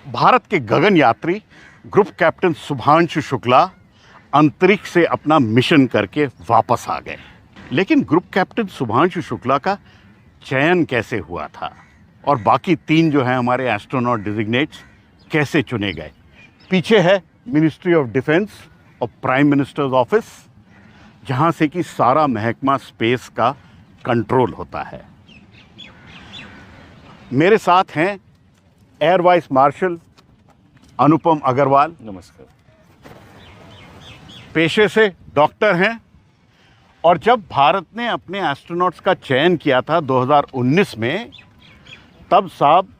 भारत के गगन यात्री group captain Shubhanshu Shukla अंतरिक्ष से अपना मिशन करके वापस आ गए। लेकिन ग्रुप कैप्टन शुभांशु शुक्ला का चयन कैसे हुआ था और बाकी 3 जो हैं हमारे एस्ट्रोनॉट डिजिग्नेट्स कैसे चुने गए? पीछे है मिनिस्ट्री ऑफ डिफेंस और प्राइम मिनिस्टर्स ऑफिस, जहां से कि सारा महकमा स्पेस का कंट्रोल होता है। मेरे साथ हैं एयर वाइस मार्शल अनुपम अग्रवाल। नमस्कार। पेशे से डॉक्टर हैं और जब भारत ने अपने एस्ट्रोनॉट्स का चयन किया था 2019 में, तब साहब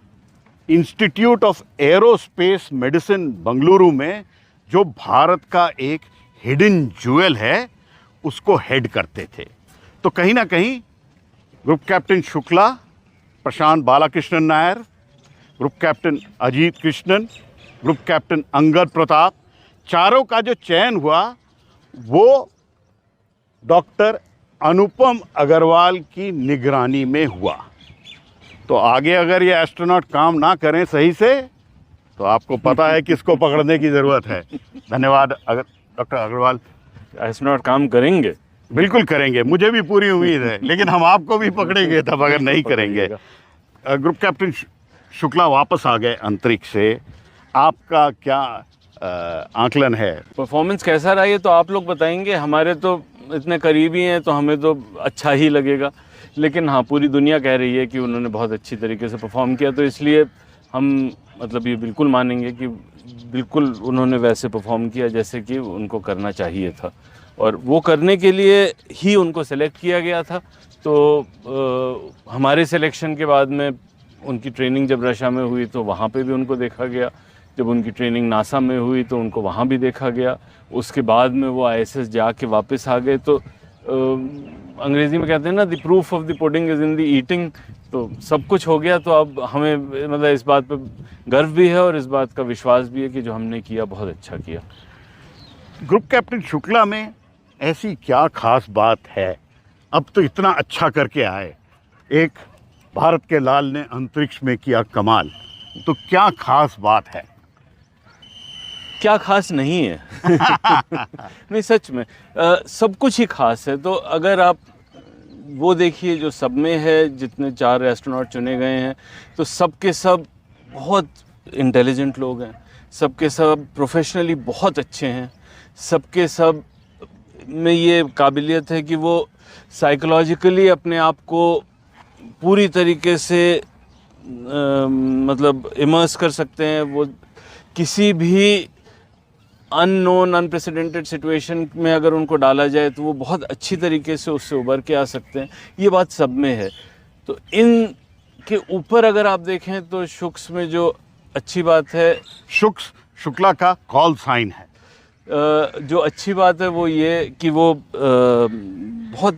institute of aerospace medicine Bengaluru में, जो भारत का एक हिडन ज्वेल है, उसको हेड करते थे। तो कहीं ना कहीं group captain Shukla, Prashant Balakrishnan Nair, group captain Ajit Krishnan, group captain Angad Pratap, चारों का जो चयन हुआ वो डॉक्टर अनुपम अग्रवाल की निगरानी में हुआ। तो आगे अगर ये एस्ट्रोनॉट काम ना करें सही से, तो आपको पता है किसको पकड़ने की ज़रूरत है। धन्यवाद डॉक्टर अग्रवाल। एस्ट्रोनॉट काम करेंगे, बिल्कुल करेंगे, मुझे भी पूरी उम्मीद है, लेकिन हम आपको भी पकड़ेंगे तब अगर नहीं करेंगे। ग्रुप कैप्टन शुक्ला वापस आ गए अंतरिक्ष से, आपका क्या आकलन है? परफॉर्मेंस कैसा रहा ये तो आप लोग बताएंगे, हमारे तो इतने करीबी हैं तो हमें तो अच्छा ही लगेगा। लेकिन हाँ, पूरी दुनिया कह रही है कि उन्होंने बहुत अच्छी तरीके से परफॉर्म किया, तो इसलिए हम मतलब ये बिल्कुल मानेंगे कि बिल्कुल उन्होंने वैसे परफॉर्म किया जैसे कि उनको करना चाहिए था, और वो करने के लिए ही उनको सेलेक्ट किया गया था। तो हमारे सिलेक्शन के बाद में उनकी ट्रेनिंग जब रशिया में हुई तो वहाँ पे भी उनको देखा गया, जब उनकी ट्रेनिंग नासा में हुई तो उनको वहाँ भी देखा गया, उसके बाद में वो आईएसएस जाके वापस आ गए। तो अंग्रेज़ी में कहते हैं ना, the proof of the pudding is in the eating. तो सब कुछ हो गया, तो अब हमें मतलब इस बात पे गर्व भी है और इस बात का विश्वास भी है कि जो हमने किया बहुत अच्छा किया। ग्रुप कैप्टन शुक्ला में ऐसी क्या खास बात है? अब तो इतना अच्छा करके आए, एक भारत के लाल ने अंतरिक्ष में किया कमाल, तो क्या खास बात है? क्या खास नहीं है नहीं, सच में सब कुछ ही खास है। तो अगर आप वो देखिए जो सब में है, जितने 4 एस्ट्रोनॉट चुने गए हैं, तो सब के सब बहुत इंटेलिजेंट लोग हैं, सब के सब प्रोफेशनली बहुत अच्छे हैं, सब के सब में ये काबिलियत है कि वो साइकोलॉजिकली अपने आप को पूरी तरीके से मतलब इमर्स कर सकते हैं। वो किसी भी अननोन अनप्रेसिडेंटेड सिचुएशन में अगर उनको डाला जाए तो वो बहुत अच्छी तरीके से उससे उभर के आ सकते हैं। ये बात सब में है। तो इन के ऊपर अगर आप देखें तो शुक्स में जो अच्छी बात है, शुक्ला का कॉल साइन है। जो अच्छी बात है वो ये कि वो बहुत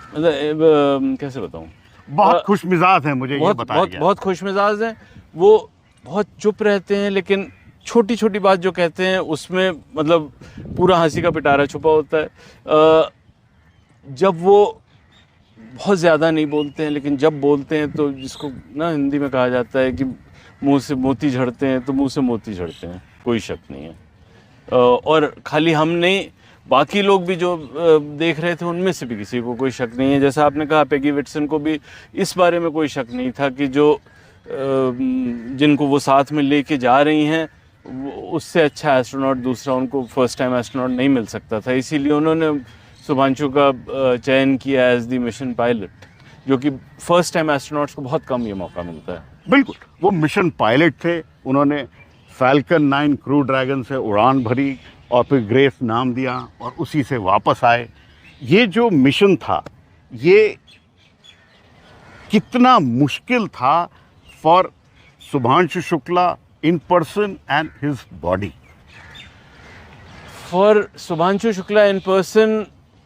मतलब कैसे बताऊं, बहुत खुश मिजाज है, मुझे ये बताया गया। बहुत खुश मिजाज हैं। वो बहुत चुप रहते हैं, लेकिन छोटी छोटी बात जो कहते हैं उसमें मतलब पूरा हंसी का पिटारा छुपा होता है। जब वो बहुत ज़्यादा नहीं बोलते हैं, लेकिन जब बोलते हैं तो जिसको ना हिंदी में कहा जाता है कि मुंह से मोती झड़ते हैं, तो मुंह से मोती झड़ते हैं, कोई शक नहीं है। और खाली हम नहीं, बाकी लोग भी जो देख रहे थे उनमें से भी किसी को कोई शक नहीं है। जैसा आपने कहा, पेगी विट्सन को भी इस बारे में कोई शक नहीं था कि जो जिनको वो साथ में लेके जा रही हैं उससे अच्छा एस्ट्रोनॉट दूसरा उनको फर्स्ट टाइम एस्ट्रोनॉट नहीं मिल सकता था। इसीलिए उन्होंने शुभांशु का चयन किया एज द मिशन पायलट, जो कि फर्स्ट टाइम एस्ट्रोनॉट्स को बहुत कम ये मौका मिलता है। बिल्कुल, वो मिशन पायलट थे। उन्होंने फैल्कन 9 क्रू ड्रैगन से उड़ान भरी और फिर ग्रेस नाम दिया और उसी से वापस आए। ये जो मिशन था, ये कितना मुश्किल था for Shubhanshu Shukla in person and his body? For Shubhanshu Shukla in person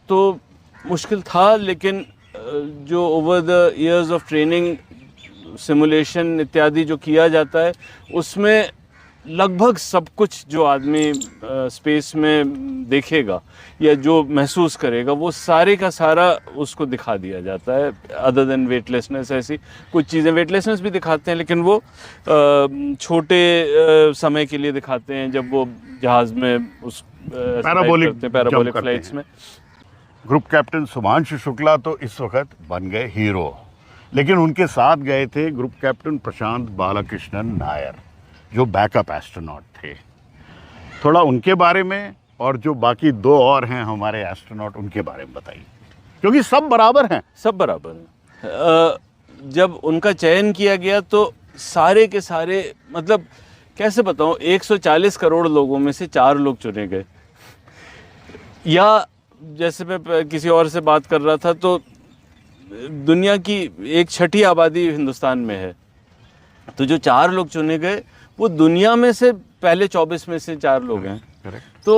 तो मुश्किल था, लेकिन जो over the years of training, simulation इत्यादि जो किया जाता है, उसमें लगभग सब कुछ जो आदमी स्पेस में देखेगा या जो महसूस करेगा वो सारे का सारा उसको दिखा दिया जाता है। अदर देन वेटलेसनेस, ऐसी कुछ चीज़ें वेटलेसनेस भी दिखाते हैं लेकिन वो छोटे समय के लिए दिखाते हैं, जब वो जहाज़ में उस पैराबोलिक फ्लाइट्स में। ग्रुप कैप्टन शुभांशु शुक्ला तो इस वक्त बन गए हीरो, लेकिन उनके साथ गए थे ग्रुप कैप्टन प्रशांत बालकृष्णन नायर, जो बैकअप एस्ट्रोनॉट थे। थोड़ा उनके बारे में और जो बाकी दो और हैं हमारे एस्ट्रोनॉट, उनके बारे में बताइए, क्योंकि सब बराबर हैं। सब बराबर हैं। जब उनका चयन किया गया तो सारे के सारे, मतलब कैसे बताऊं, 140 करोड़ लोगों में से 4 लोग चुने गए। या जैसे मैं किसी और से बात कर रहा था तो दुनिया की 1/6 आबादी हिंदुस्तान में है, तो जो 4 लोग चुने गए वो दुनिया में से पहले 24 में से 4 लोग हैं। तो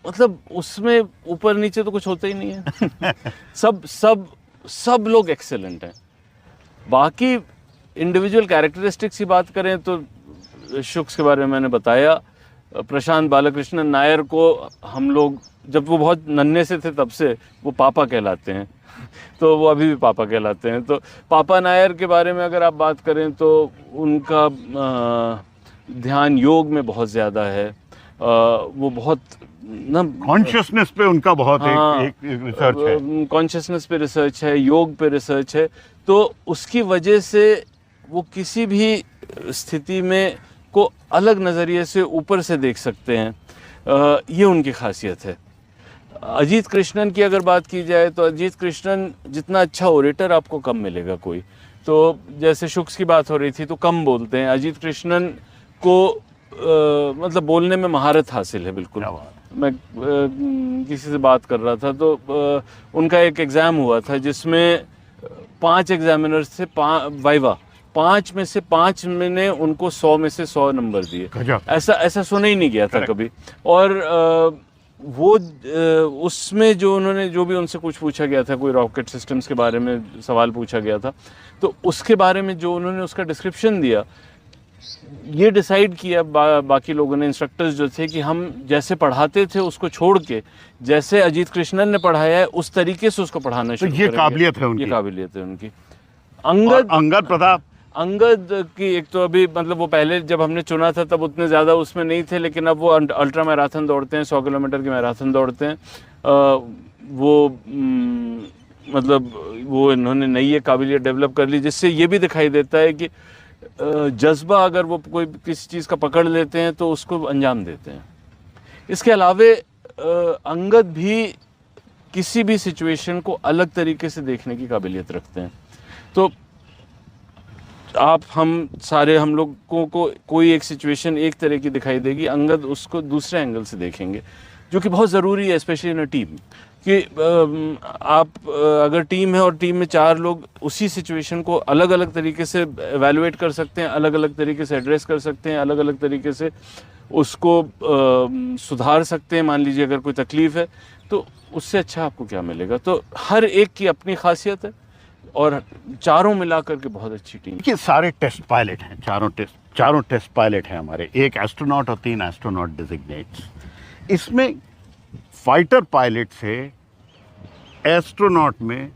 मतलब उसमें ऊपर नीचे तो कुछ होता ही नहीं है। सब लोग एक्सेलेंट हैं। बाकी इंडिविजुअल कैरेक्टरिस्टिक्स की बात करें तो शुक्स के बारे में मैंने बताया। प्रशांत बालकृष्णन नायर को हम लोग, जब वो बहुत नन्हे से थे तब से वो पापा कहलाते हैं, तो वो अभी भी पापा कहलाते हैं। तो पापा नायर के बारे में अगर आप बात करें तो उनका ध्यान योग में बहुत ज़्यादा है। वो बहुत ना कॉन्शियसनेस पे उनका बहुत एक रिसर्च है, कॉन्शियसनेस पे रिसर्च है, योग पे रिसर्च है। तो उसकी वजह से वो किसी भी स्थिति में को अलग नज़रिए से ऊपर से देख सकते हैं। ये उनकी खासियत है। अजीत कृष्णन की अगर बात की जाए तो अजीत कृष्णन जितना अच्छा ओरेटर आपको कम मिलेगा कोई। तो जैसे शुक्स की बात हो रही थी तो कम बोलते हैं, अजीत कृष्णन को मतलब बोलने में महारत हासिल है बिल्कुल। मैं किसी से बात कर रहा था तो उनका एक एग्ज़ाम हुआ था जिसमें 5 एग्जामिनर्स थे, वाइवा 5 में से 5 ने उनको 100 में से 100 नंबर दिए। ऐसा सुना ही नहीं गया था कभी। और वो उसमें जो उन्होंने जो भी उनसे कुछ पूछा गया था, कोई रॉकेट सिस्टम्स के बारे में सवाल पूछा गया था, तो उसके बारे में जो उन्होंने उसका डिस्क्रिप्शन दिया, ये डिसाइड किया बाकी लोगों ने, इंस्ट्रक्टर्स जो थे, कि हम जैसे पढ़ाते थे उसको छोड़ के जैसे अजीत कृष्णन ने पढ़ाया है उस तरीके से उसको पढ़ाना शुरू करेंगे। ये काबिलियत है उनकी। ये काबिलियत है उनकी। अंगद की एक तो अभी मतलब वो पहले जब हमने चुना था तब उतने ज़्यादा उसमें नहीं थे, लेकिन अब वो अल्ट्रा मैराथन दौड़ते हैं, 100 किलोमीटर की मैराथन दौड़ते हैं। मतलब वो इन्होंने नई ये काबिलियत डेवलप कर ली, जिससे ये भी दिखाई देता है कि जज्बा अगर वो कोई किसी चीज़ का पकड़ लेते हैं तो उसको अंजाम देते हैं। इसके अलावे अंगद भी किसी भी सिचुएशन को अलग तरीके से देखने की काबिलियत रखते हैं। तो हम लोगों को कोई एक सिचुएशन एक तरह की दिखाई देगी, अंगद उसको दूसरे एंगल से देखेंगे, जो कि बहुत ज़रूरी है स्पेशली इन अ टीम। कि आप अगर टीम है और टीम में 4 लोग उसी सिचुएशन को अलग अलग तरीके से एवेलुएट कर सकते हैं, अलग अलग तरीके से एड्रेस कर सकते हैं, अलग अलग तरीके से उसको सुधार सकते हैं। मान लीजिए अगर कोई तकलीफ़ है तो उससे अच्छा आपको क्या मिलेगा। तो हर एक की अपनी खासियत है और चारों मिलाकर के बहुत अच्छी टीम। ये सारे टेस्ट पायलट हैं, चारों टेस्ट पायलट हैं हमारे, 1 एस्ट्रोनॉट और 3 एस्ट्रोनॉट डिजिग्नेट्स। इसमें फाइटर पायलट से एस्ट्रोनॉट में,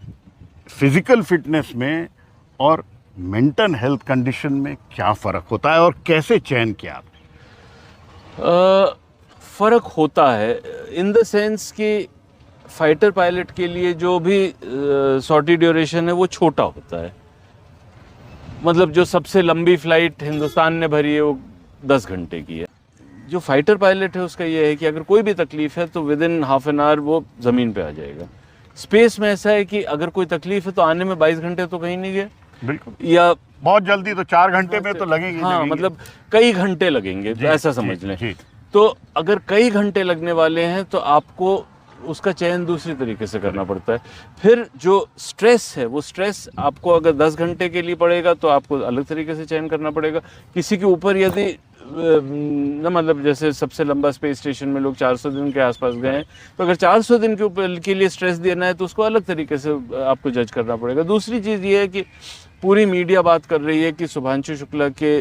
फिजिकल फिटनेस में और मेंटल हेल्थ कंडीशन में क्या फ़र्क होता है और कैसे चयन किया? फ़र्क होता है इन द सेंस कि फाइटर पायलट के लिए जो भी सॉर्टी ड्यूरेशन है वो छोटा होता है। मतलब जो सबसे लंबी फ़्लाइट हिंदुस्तान ने भरी है वो 10 घंटे की है। जो फाइटर पायलट है उसका ये है कि अगर कोई भी तकलीफ़ है तो with in half an hour वो ज़मीन पे आ जाएगा। स्पेस में ऐसा है कि अगर कोई तकलीफ़ है तो आने में 22 घंटे तो कहीं नहीं गए, बिल्कुल, या बहुत जल्दी तो 4 घंटे में तो लगेंगे। हाँ, मतलब कई घंटे लगेंगे, ऐसा समझ लें। तो अगर कई घंटे लगने वाले हैं तो आपको उसका चयन दूसरी तरीके से करना पड़ता है। फिर जो स्ट्रेस है वो स्ट्रेस आपको अगर 10 घंटे के लिए पड़ेगा तो आपको अलग तरीके से चयन करना पड़ेगा। किसी के ऊपर यदि ना, मतलब जैसे सबसे लंबा स्पेस स्टेशन में लोग 400 दिन के आसपास गए हैं, तो अगर 400 दिन के ऊपर के लिए स्ट्रेस देना है तो उसको अलग तरीके से आपको जज करना पड़ेगा। दूसरी चीज़ ये है कि पूरी मीडिया बात कर रही है कि शुभांशु शुक्ला के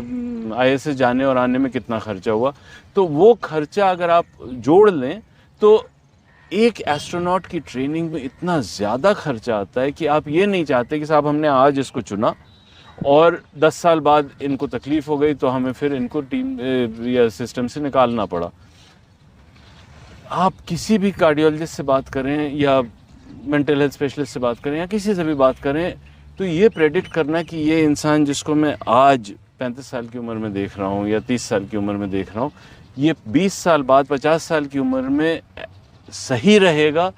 ISS जाने और आने में कितना खर्चा हुआ, तो वो खर्चा अगर आप जोड़ लें तो एक एस्ट्रोनॉट की ट्रेनिंग में इतना ज़्यादा खर्चा आता है कि आप ये नहीं चाहते कि साहब हमने आज इसको चुना और 10 साल बाद इनको तकलीफ़ हो गई तो हमें फिर इनको टीम या सिस्टम से निकालना पड़ा। आप किसी भी कार्डियोलॉजिस्ट से बात करें या मेंटल हेल्थ स्पेशलिस्ट से बात करें या किसी से भी बात करें, तो ये प्रेडिक्ट करना कि ये इंसान जिसको मैं आज 35 साल की उम्र में देख रहा हूँ या 30 साल की उम्र में देख रहा हूँ, ये 20 साल बाद 50 साल की उम्र में सही रहेगा,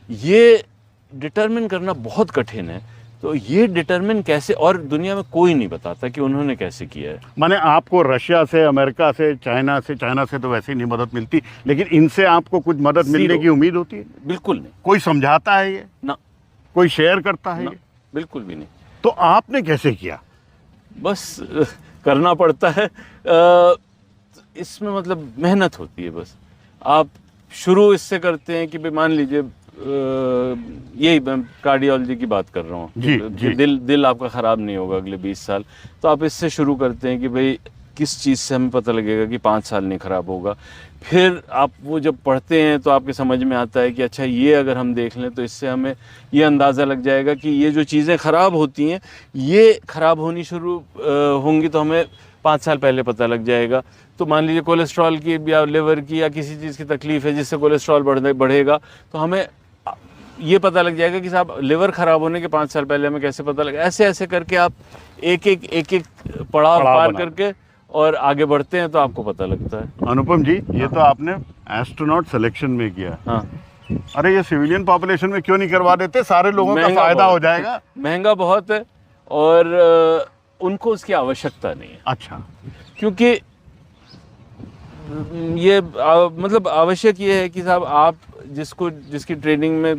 ये डिटरमिन करना बहुत कठिन है। तो ये डिटरमिन कैसे, और दुनिया में कोई नहीं बताता कि उन्होंने कैसे किया है। माने आपको रशिया से, अमेरिका से, चाइना से तो वैसे ही नहीं मदद मिलती, लेकिन इनसे आपको कुछ मदद मिलने की उम्मीद होती है? बिल्कुल नहीं। कोई समझाता है ये? ना। कोई शेयर करता है ना, ये? बिल्कुल भी नहीं। तो आपने कैसे किया? बस करना पड़ता है। इसमें मतलब मेहनत होती है। बस आप शुरू इससे करते हैं कि भाई मान लीजिए यही मैं कार्डियोलॉजी की बात कर रहा हूँ कि दिल आपका ख़राब नहीं होगा अगले 20 साल, तो आप इससे शुरू करते हैं कि भाई किस चीज़ से हमें पता लगेगा कि 5 साल नहीं ख़राब होगा। फिर आप वो जब पढ़ते हैं तो आपके समझ में आता है कि अच्छा ये अगर हम देख लें तो इससे हमें ये अंदाज़ा लग जाएगा कि ये जो चीज़ें ख़राब होती हैं ये ख़राब होनी शुरू होंगी तो हमें 5 साल पहले पता लग जाएगा। तो मान लीजिए कोलेस्ट्रॉल की या लिवर की या किसी चीज़ की तकलीफ़ है जिससे कोलेस्ट्रॉल बढ़ेगा, तो हमें ये पता लग जाएगा कि साहब लिवर ख़राब होने के 5 साल पहले हमें कैसे पता लगा। ऐसे ऐसे करके आप एक एक पड़ाव पार करके और आगे बढ़ते हैं तो आपको पता लगता है। अनुपम जी, ये तो आपने एस्ट्रोनॉट सिलेक्शन में किया। हाँ। अरे ये सिविलियन पॉपुलेशन में क्यों नहीं करवा देते? सारे लोगों का फायदा हो जाएगा। महंगा बहुत है और उनको उसकी आवश्यकता नहीं है। अच्छा। क्योंकि ये मतलब आवश्यक ये है कि साहब आप जिसकी ट्रेनिंग में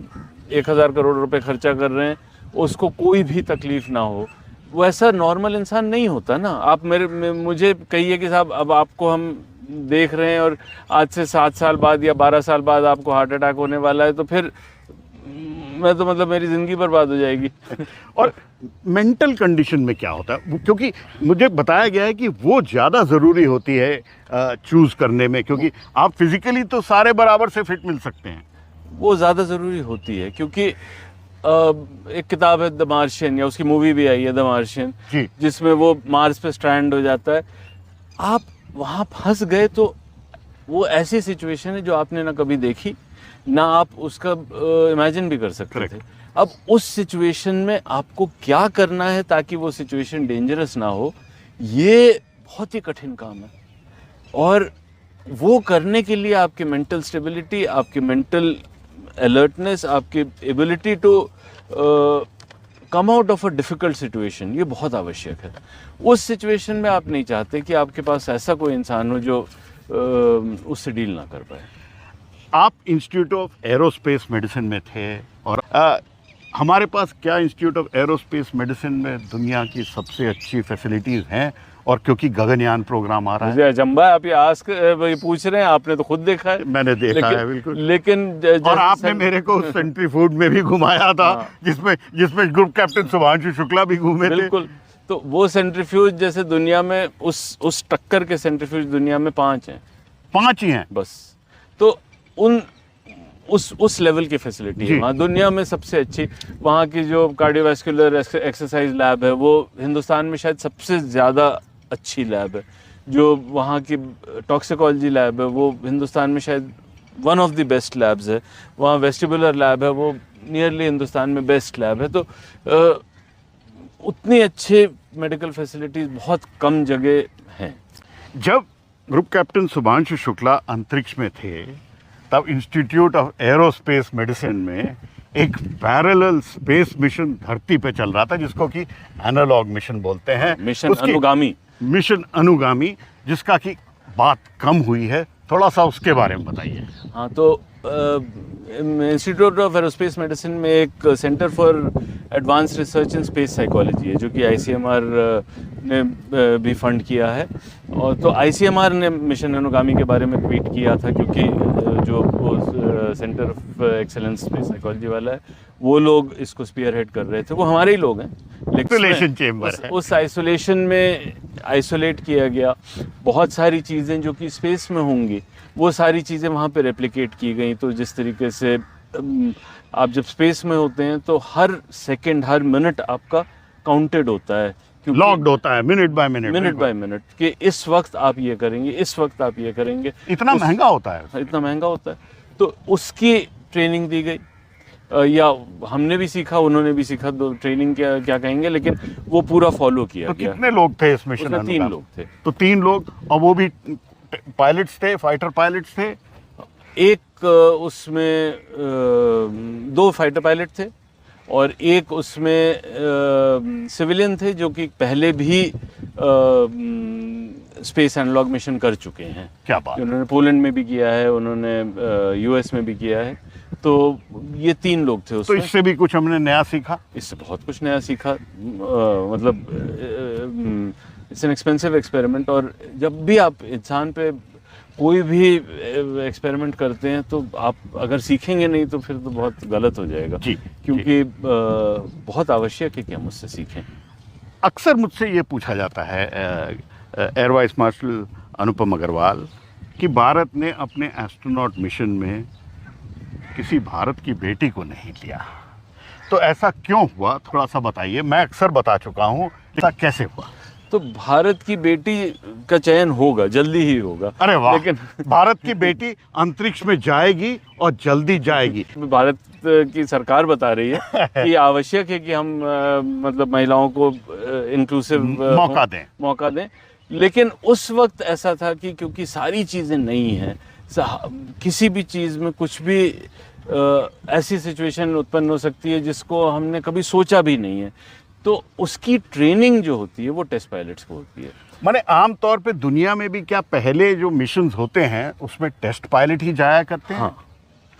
1000 करोड़ रुपए खर्चा कर रहे हैं उसको कोई भी तकलीफ ना हो, वैसा नॉर्मल इंसान नहीं होता ना। आप मुझे कहिए कि साहब अब आपको हम देख रहे हैं और आज से 7 साल बाद या 12 साल बाद आपको हार्ट अटैक होने वाला है, तो फिर मैं तो मतलब मेरी ज़िंदगी बर्बाद हो जाएगी। और मेंटल कंडीशन में क्या होता है? क्योंकि मुझे बताया गया है कि वो ज़्यादा ज़रूरी होती है चूज़ करने में, क्योंकि आप फिजिकली तो सारे बराबर से फिट मिल सकते हैं। वो ज़्यादा ज़रूरी होती है क्योंकि एक किताब है द मार्शियन, या उसकी मूवी भी आई है द मार्शियन, जिसमें वो मार्स पे स्ट्रैंड हो जाता है। आप वहाँ फंस गए तो वो ऐसी सिचुएशन है जो आपने ना कभी देखी ना आप उसका इमेजिन भी कर सकते थे। अब उस सिचुएशन में आपको क्या करना है ताकि वो सिचुएशन डेंजरस ना हो, ये बहुत ही कठिन काम है। और वो करने के लिए आपकी मेंटल स्टेबिलिटी, आपकी मेंटल अलर्टनेस, आपकी ability to come out of a difficult situation, ये बहुत आवश्यक है। उस सिचुएशन में आप नहीं चाहते कि आपके पास ऐसा कोई इंसान हो जो उससे डील ना कर पाए। आप इंस्टीट्यूट ऑफ एरोस्पेस मेडिसिन में थे और हमारे पास क्या इंस्टीट्यूट ऑफ एरोस्पेस मेडिसिन में दुनिया की सबसे अच्छी फैसिलिटीज़ हैं? और क्योंकि गगनयान प्रोग्राम आ रहा है, जम्बा आप ये पूछ रहे हैं, आपने तो खुद देखा है। मैंने देखा है बिल्कुल। लेकिन और आपने मेरे को सेंट्रीफ्यूज में भी घुमाया था। हाँ। जिसमें ग्रुप कैप्टन सुभांशु शुक्ला भी घूमे थे। बिल्कुल। तो वो सेंट्रीफ्यूज जैसे दुनिया में उस टक्कर के सेंट्रीफ्यूज दुनिया में 5 हैं। 5 ही हैं बस। तो उस लेवल की फैसिलिटी है वहाँ दुनिया में सबसे अच्छी। वहाँ की जो कार्डियोवैस्कुलर एक्सरसाइज लैब है वो हिंदुस्तान में शायद सबसे ज़्यादा अच्छी लैब है। जो वहाँ की टॉक्सिकोलॉजी लैब है वो हिंदुस्तान में शायद one of the best labs है। वहाँ वेस्टिबुलर लैब है वो नियरली हिंदुस्तान में बेस्ट लैब है। तो उतनी अच्छे मेडिकल फैसिलिटीज़ बहुत कम जगह हैं। जब ग्रुप कैप्टन सुभांशु शुक्ला अंतरिक्ष में थे तब इंस्टीट्यूट ऑफ एरोस्पेस मेडिसिन में एक पैरेलल स्पेस मिशन धरती पे चल रहा था जिसको कि एनालॉग मिशन बोलते हैं। मिशन अनुगामी जिसका कि बात कम हुई है, थोड़ा सा उसके बारे में बताइए। हाँ, तो इंस्टीट्यूट ऑफ एरोस्पेस मेडिसिन में एक centre for advance research in space psychology है जो कि ICMR ने भी फंड किया है। और तो ICMR ने मिशन अनुगामी के बारे में ट्वीट किया था क्योंकि जो वो centre of excellence space psychology वाला है, वो लोग इसको स्पीयर हेड कर रहे थे। वो हमारे ही लोग हैं, लेकिन Isolation chamber है। उस आइसोलेशन में आइसोलेट किया गया। बहुत सारी चीज़ें जो कि स्पेस में होंगी, वो सारी चीज़ें वहाँ पे रेप्लिकेट की गई। तो जिस तरीके से आप जब स्पेस में होते हैं तो हर सेकंड, हर मिनट आपका काउंटेड होता है, लॉक्ड होता है minute by minute, minute by minute, कि इस वक्त आप ये करेंगे, इस वक्त आप ये करेंगे। इतना महंगा होता है। इतना महंगा होता है, तो उसकी ट्रेनिंग दी गई, या हमने भी सीखा, उन्होंने भी सीखा। दो ट्रेनिंग क्या क्या कहेंगे, लेकिन वो पूरा फॉलो किया तो गया। कितने लोग थे इस मिशन? उसमें 3 लोग थे। तो 3 लोग, और वो भी पायलट्स थे, फाइटर पायलट्स थे? एक उसमें 2 फाइटर पायलट थे और एक उसमें सिविलियन थे, जो कि पहले भी स्पेस एनालॉग मिशन कर चुके हैं। क्या बात! उन्होंने पोलैंड में भी किया है, उन्होंने यूएस में भी किया है। तो ये 3 लोग थे तो उसमें। इससे भी कुछ हमने नया सीखा? इससे बहुत कुछ नया सीखा। मतलब इट्स एन एक्सपेंसिव एक्सपेरिमेंट, और जब भी आप इंसान पे कोई भी एक्सपेरिमेंट करते हैं तो आप अगर सीखेंगे नहीं तो फिर तो बहुत गलत हो जाएगा जी, क्योंकि बहुत आवश्यक है कि हम उससे सीखें। अक्सर मुझसे ये पूछा जाता है एयर वाइस मार्शल अनुपम अग्रवाल कि भारत ने अपने एस्ट्रोनॉट मिशन में किसी भारत की बेटी को नहीं लिया, तो ऐसा क्यों हुआ? थोड़ा सा बताइए। मैं अक्सर बता चुका हूँ, ऐसा कैसे हुआ? तो भारत की बेटी का चयन होगा, जल्दी ही होगा। अरे वाह! लेकिन भारत की बेटी अंतरिक्ष में जाएगी और जल्दी जाएगी। भारत की सरकार बता रही है कि आवश्यक है कि हम मतलब महिलाओं को इंक्लूसिव मौका दें। लेकिन उस वक्त ऐसा था कि क्योंकि सारी चीज़ें नई हैं, किसी भी चीज़ में कुछ भी ऐसी सिचुएशन उत्पन्न हो सकती है जिसको हमने कभी सोचा भी नहीं है, तो उसकी ट्रेनिंग जो होती है वो टेस्ट पायलट्स को होती है। माने आम तौर पे दुनिया में भी क्या पहले जो मिशंस होते हैं उसमें टेस्ट पायलट ही जाया करते हैं? हाँ,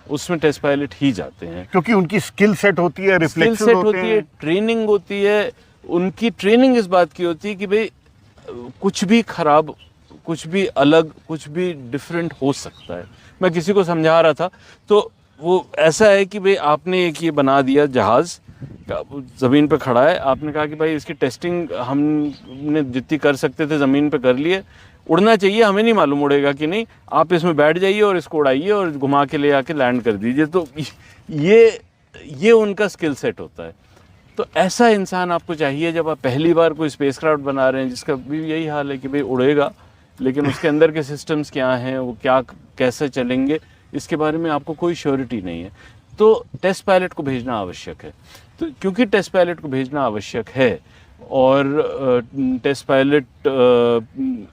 उसमें टेस्ट पायलट ही जाते हैं, क्योंकि उनकी स्किल सेट होती है, रिफ्लेक्सेस होते हैं, ट्रेनिंग होती है। उनकी ट्रेनिंग इस बात की होती है कि भाई कुछ भी खराब, कुछ भी अलग, कुछ भी डिफरेंट हो सकता है। मैं किसी को समझा रहा था तो वो ऐसा है कि भाई आपने एक ये बना दिया जहाज़, ज़मीन पे खड़ा है, आपने कहा कि भाई इसकी टेस्टिंग हमने जितनी कर सकते थे ज़मीन पे कर लिए, उड़ना चाहिए, हमें नहीं मालूम उड़ेगा कि नहीं, आप इसमें बैठ जाइए और इसको उड़ाइए और घुमा के ले आके लैंड कर दीजिए। तो ये उनका स्किल सेट होता है। तो ऐसा इंसान आपको चाहिए जब आप पहली बार कोई स्पेसक्राफ्ट बना रहे हैं, जिसका भी यही हाल है कि भाई उड़ेगा, लेकिन उसके अंदर के सिस्टम्स क्या हैं, वो क्या कैसे चलेंगे, इसके बारे में आपको कोई श्योरिटी नहीं है। तो टेस्ट पायलट को भेजना आवश्यक है। तो क्योंकि टेस्ट पायलट को भेजना आवश्यक है और टेस्ट पायलट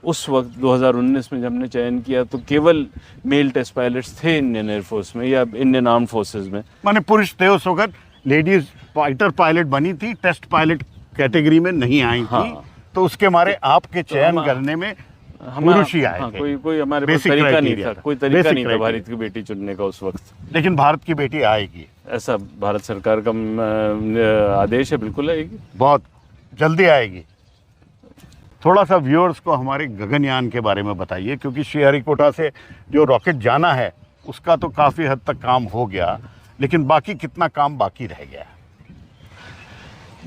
उस वक्त 2019 में जब हमने चयन किया तो केवल मेल टेस्ट पायलट्स थे इंडियन एयरफोर्स में या इंडियन आर्म्ड फोर्सेस में। माने पुरुष थे उस वक्त, लेडीज फाइटर पायलट बनी थी, टेस्ट पायलट कैटेगरी में नहीं आई थी। तो उसके मारे आपके चयन करने में पुरुष ही आए थे। कोई हमारे पास तरीका नहीं था, कोई तरीका नहीं था भारत की बेटी चुनने का उस वक्त। लेकिन भारत की बेटी आएगी, ऐसा भारत सरकार का आदेश है, बिल्कुल आएगी, बहुत जल्दी आएगी। थोड़ा सा व्यूअर्स को हमारे गगनयान के बारे में बताइए, क्योंकि श्रीहरिकोटा से जो रॉकेट जाना है उसका तो काफ़ी हद तक काम हो गया, लेकिन बाकी कितना काम बाकी रह गया?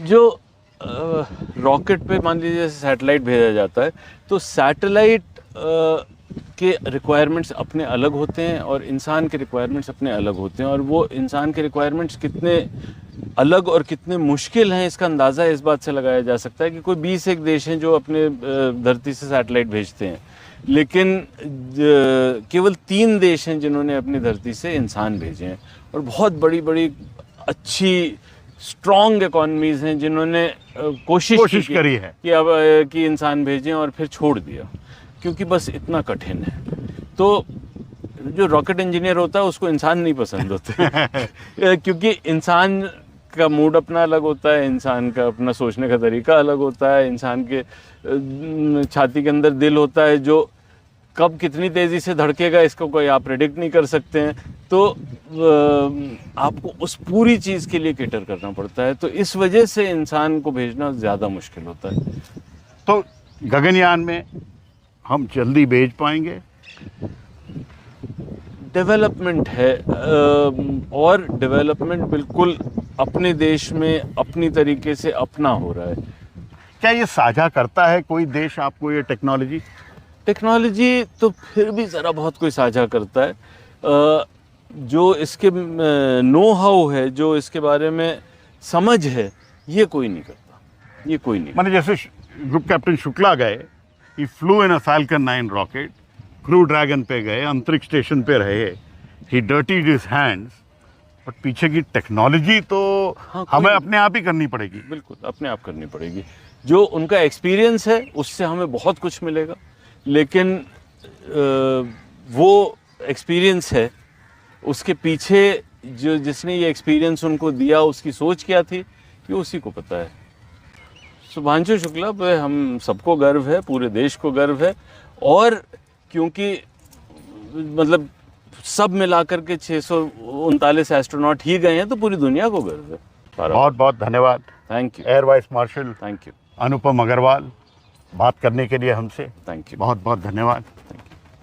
जो रॉकेट पे मान लीजिए सैटेलाइट भेजा जाता है, तो सैटेलाइट के रिक्वायरमेंट्स अपने अलग होते हैं और इंसान के रिक्वायरमेंट्स अपने अलग होते हैं। और वो इंसान के रिक्वायरमेंट्स कितने अलग और कितने मुश्किल हैं, इसका अंदाज़ा इस बात से लगाया जा सकता है कि कोई 21 देश हैं जो अपने धरती से सैटेलाइट भेजते हैं, लेकिन केवल 3 देश हैं जिन्होंने अपनी धरती से इंसान भेजे हैं। और बहुत बड़ी बड़ी अच्छी स्ट्रॉन्ग इकॉनमीज़ हैं जिन्होंने कोशिश करी है कि अब कि इंसान भेजें और फिर छोड़ दिया, क्योंकि बस इतना कठिन है। तो जो रॉकेट इंजीनियर होता है उसको इंसान नहीं पसंद होते क्योंकि इंसान का मूड अपना अलग होता है, इंसान का अपना सोचने का तरीका अलग होता है, इंसान के छाती के अंदर दिल होता है जो कब कितनी तेज़ी से धड़केगा इसको कोई आप प्रेडिक्ट नहीं कर सकते हैं। तो आपको उस पूरी चीज़ के लिए केटर करना पड़ता है, तो इस वजह से इंसान को भेजना ज़्यादा मुश्किल होता है। तो गगनयान में हम जल्दी भेज पाएंगे? डेवलपमेंट है और डेवलपमेंट बिल्कुल अपने देश में अपनी तरीके से अपना हो रहा है। क्या ये साझा करता है कोई देश आपको ये टेक्नोलॉजी? टेक्नोलॉजी तो फिर भी ज़रा बहुत कोई साझा करता है, जो इसके नो हाउ है, जो इसके बारे में समझ है, ये कोई नहीं करता, ये कोई नहीं। माने जैसे ग्रुप कैप्टन शुक्ला गए, ही फ्लू इन अ फाल्कन 9 रॉकेट, क्रू ड्रैगन पे गए, अंतरिक्ष स्टेशन पे रहे, ही डर्टीड हिज हैंड्स, बट पीछे की टेक्नोलॉजी तो हाँ, हमें अपने आप ही करनी पड़ेगी। बिल्कुल अपने आप करनी पड़ेगी। जो उनका एक्सपीरियंस है उससे हमें बहुत कुछ मिलेगा, लेकिन वो एक्सपीरियंस है, उसके पीछे जो जिसने ये एक्सपीरियंस उनको दिया उसकी सोच क्या थी, ये उसी को पता है। शुभांशु शुक्ला पे हम सबको गर्व है, पूरे देश को गर्व है, और क्योंकि मतलब सब मिलाकर के 639 एस्ट्रोनॉट ही गए हैं तो पूरी दुनिया को गर्व है। बहुत बहुत धन्यवाद thank you. Air vice marshal thank you. Anupam Agarwal, बात करने के लिए हमसे थैंक यू। बहुत बहुत धन्यवाद।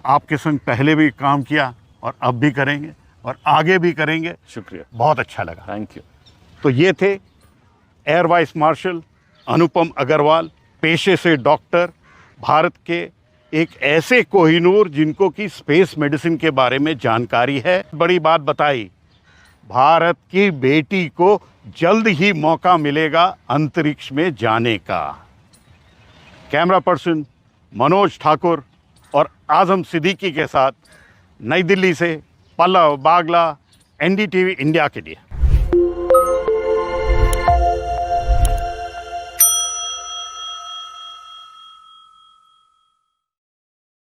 आपके संग पहले भी काम किया और अब भी करेंगे और आगे भी करेंगे। शुक्रिया, बहुत अच्छा लगा। Thank you. तो ये थे एयर वाइस मार्शल अनुपम अग्रवाल, पेशे से डॉक्टर, भारत के एक ऐसे कोहिनूर जिनको कि स्पेस मेडिसिन के बारे में जानकारी है। बड़ी बात बताई, भारत की बेटी को जल्द ही मौका मिलेगा अंतरिक्ष में जाने का। कैमरा पर्सन मनोज ठाकुर और आजम सिद्दीकी के साथ नई दिल्ली से पल्लव बागला, NDTV इंडिया के लिए।